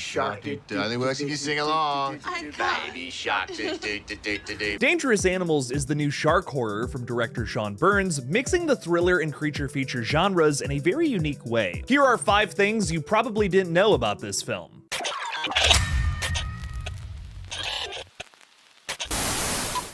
shark. It only works if you sing along. Baby shark. Dangerous Animals is the new shark horror from director Sean Burns, mixing the thriller and creature feature genres in a very unique way. Here are 5 things you probably didn't know about this film.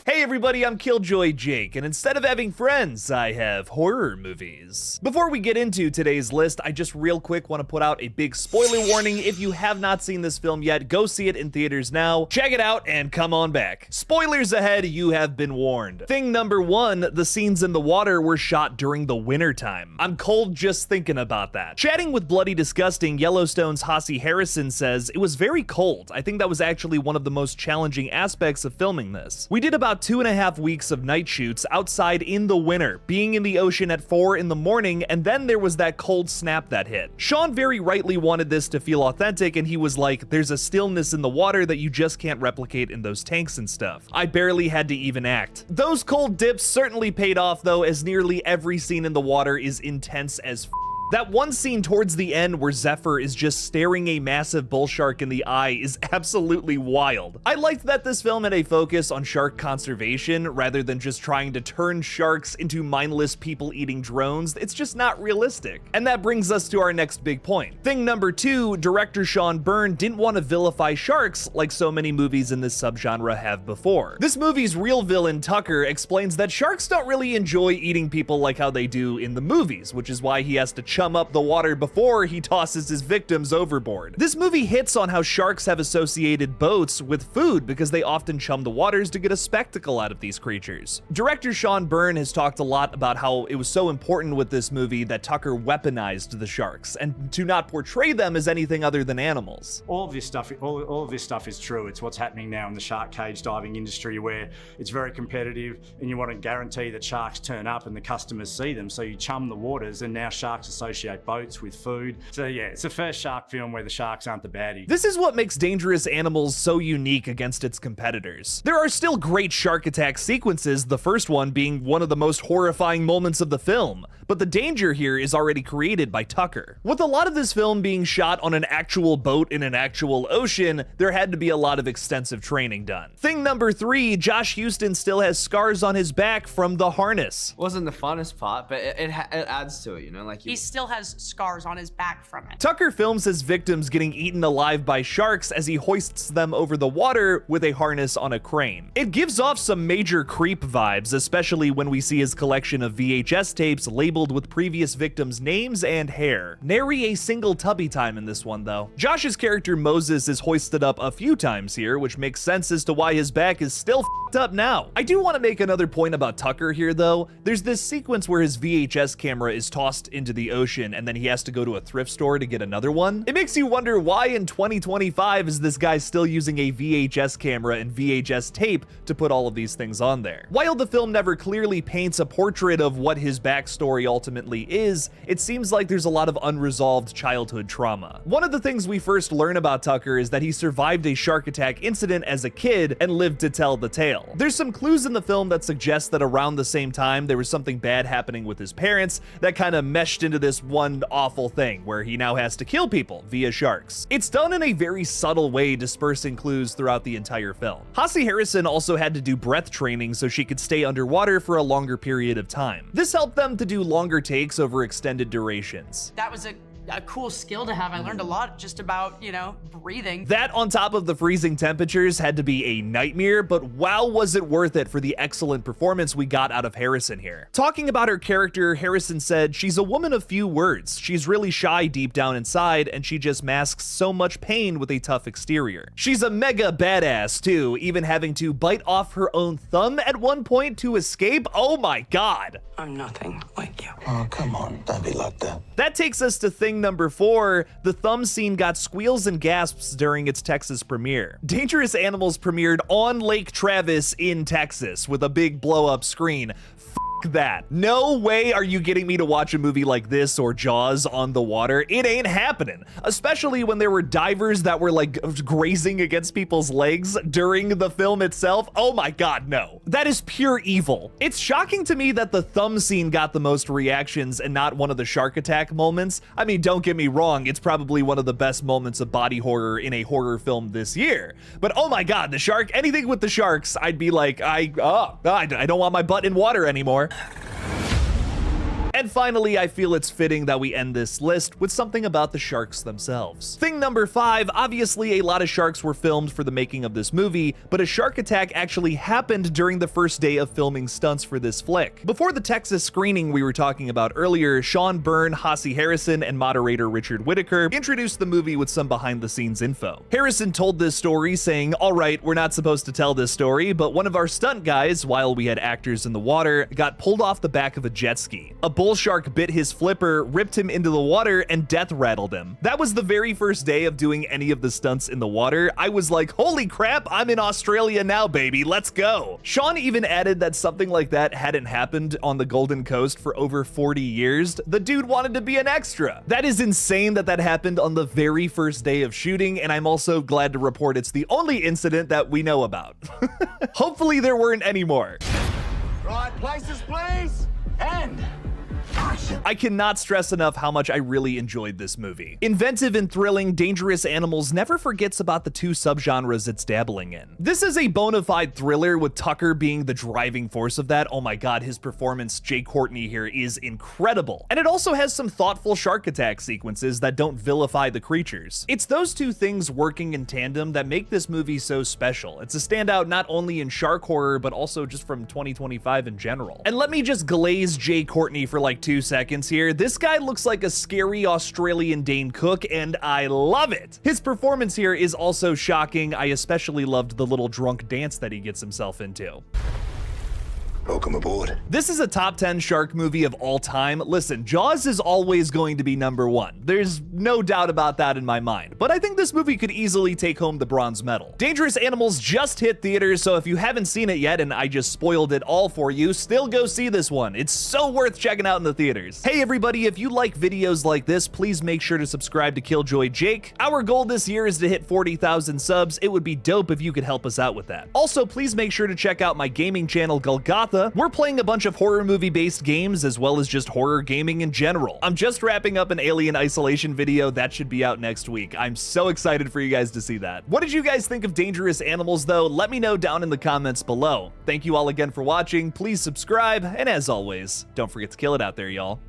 Hey everybody, I'm Killjoy Jake, and instead of having friends, I have horror movies. Before we get into today's list, I just real quick want to put out a big spoiler warning. If you have not seen this film yet, go see it in theaters now. Check it out and come on back. Spoilers ahead, you have been warned. Thing number 1, the scenes in the water were shot during the winter time. I'm cold just thinking about that. Chatting with Bloody Disgusting, Yellowstone's Hossie Harrison says, "It was very cold. I think that was actually one of the most challenging aspects of filming this. We did about 2.5 weeks of night shoots outside in the winter, being in the ocean at 4 in the morning, and then there was that cold snap that hit." Sean very rightly wanted this to feel authentic, and he was like, "There's a stillness in the water that you just can't replicate in those tanks and stuff. I barely had to even act." Those cold dips certainly paid off though, as nearly every scene in the water is intense as That one scene towards the end where Zephyr is just staring a massive bull shark in the eye is absolutely wild. I liked that this film had a focus on shark conservation rather than just trying to turn sharks into mindless people-eating drones. It's just not realistic. And that brings us to our next big point. Thing number 2, director Sean Byrne didn't want to vilify sharks like so many movies in this subgenre have before. This movie's real villain, Tucker, explains that sharks don't really enjoy eating people like how they do in the movies, which is why he has to chum up the water before he tosses his victims overboard. This movie hits on how sharks have associated boats with food because they often chum the waters to get a spectacle out of these creatures. Director Sean Byrne has talked a lot about how it was so important with this movie that Tucker weaponized the sharks and to not portray them as anything other than animals. All of this stuff is true. It's what's happening now in the shark cage diving industry, where it's very competitive and you want to guarantee that sharks turn up and the customers see them, so you chum the waters, and now sharks associate boats with food. So yeah, it's the first shark film where the sharks aren't the baddie. This is what makes Dangerous Animals so unique against its competitors. There are still great shark attack sequences, the first one being one of the most horrifying moments of the film, but the danger here is already created by Tucker. With a lot of this film being shot on an actual boat in an actual ocean, there had to be a lot of extensive training done. Thing number 3, Josh Houston still has scars on his back from the harness. Wasn't the funnest part, but it adds to it, you know, like He still has scars on his back from it. Tucker films his victims getting eaten alive by sharks as he hoists them over the water with a harness on a crane. It gives off some major creep vibes, especially when we see his collection of VHS tapes labeled with previous victims' names and hair. Nary a single tubby time in this one though. Josh's character Moses is hoisted up a few times here, which makes sense as to why his back is still f***ed up now. I do want to make another point about Tucker here though. There's this sequence where his VHS camera is tossed into the ocean and then he has to go to a thrift store to get another one. It makes you wonder, why in 2025 is this guy still using a VHS camera and VHS tape to put all of these things on there? While the film never clearly paints a portrait of what his backstory ultimately is, it seems like there's a lot of unresolved childhood trauma. One of the things we first learn about Tucker is that he survived a shark attack incident as a kid and lived to tell the tale. There's some clues in the film that suggest that around the same time there was something bad happening with his parents that kind of meshed into this one awful thing where he now has to kill people via sharks. It's done in a very subtle way, dispersing clues throughout the entire film. Hossie Harrison also had to do breath training so she could stay underwater for a longer period of time. This helped them to do longer takes over extended durations. That was a cool skill to have. I learned a lot just about, you know, breathing. That on top of the freezing temperatures had to be a nightmare, but wow, was it worth it for the excellent performance we got out of Harrison here. Talking about her character, Harrison said, "She's a woman of few words. She's really shy deep down inside, and she just masks so much pain with a tough exterior. She's a mega badass too, even having to bite off her own thumb at one point to escape. Oh my god." I'm nothing like you. Oh, come on. Don't be like that. That takes us to thing number 4. The thumb scene got squeals and gasps during its Texas premiere. Dangerous Animals premiered on Lake Travis in Texas with a big blow-up screen. that. No way are you getting me to watch a movie like this or Jaws on the water. It ain't happening. Especially when there were divers that were like grazing against people's legs during the film itself. Oh my God, no. That is pure evil. It's shocking to me that the thumb scene got the most reactions and not one of the shark attack moments. I mean, don't get me wrong, it's probably one of the best moments of body horror in a horror film this year. But oh my God, the shark, anything with the sharks, I'd be like, I don't want my butt in water anymore. And finally, I feel it's fitting that we end this list with something about the sharks themselves. Thing number 5, obviously a lot of sharks were filmed for the making of this movie, but a shark attack actually happened during the first day of filming stunts for this flick. Before the Texas screening we were talking about earlier, Sean Byrne, Hossie Harrison, and moderator Richard Whitaker introduced the movie with some behind-the-scenes info. Harrison told this story saying, "All right, we're not supposed to tell this story, but one of our stunt guys, while we had actors in the water, got pulled off the back of a jet ski. A bull shark bit his flipper, ripped him into the water, and death rattled him. That was the very first day of doing any of the stunts in the water. I was like, holy crap, I'm in Australia now, baby, let's go." Sean even added that something like that hadn't happened on the Golden Coast for over 40 years. The dude wanted to be an extra. That is insane that that happened on the very first day of shooting, and I'm also glad to report it's the only incident that we know about. Hopefully there weren't any more. Right, places, please. And I cannot stress enough how much I really enjoyed this movie. Inventive and thrilling, Dangerous Animals never forgets about the two subgenres it's dabbling in. This is a bona fide thriller with Tucker being the driving force of that. Oh my God, his performance, Jay Courtney here, is incredible. And it also has some thoughtful shark attack sequences that don't vilify the creatures. It's those two things working in tandem that make this movie so special. It's a standout not only in shark horror, but also just from 2025 in general. And let me just glaze Jay Courtney for like 2 seconds here. This guy looks like a scary Australian Dane Cook, and I love it. His performance here is also shocking. I especially loved the little drunk dance that he gets himself into. Welcome aboard. This is a top 10 shark movie of all time. Listen, Jaws is always going to be number 1. There's no doubt about that in my mind, but I think this movie could easily take home the bronze medal. Dangerous Animals just hit theaters, so if you haven't seen it yet and I just spoiled it all for you, still go see this one. It's so worth checking out in the theaters. Hey everybody, if you like videos like this, please make sure to subscribe to Killjoy Jake. Our goal this year is to hit 40,000 subs. It would be dope if you could help us out with that. Also, please make sure to check out my gaming channel, GullGotha. We're playing a bunch of horror movie-based games as well as just horror gaming in general. I'm just wrapping up an Alien Isolation video that should be out next week. I'm so excited for you guys to see that. What did you guys think of Dangerous Animals though? Let me know down in the comments below. Thank you all again for watching. Please subscribe, and as always, don't forget to kill it out there, y'all.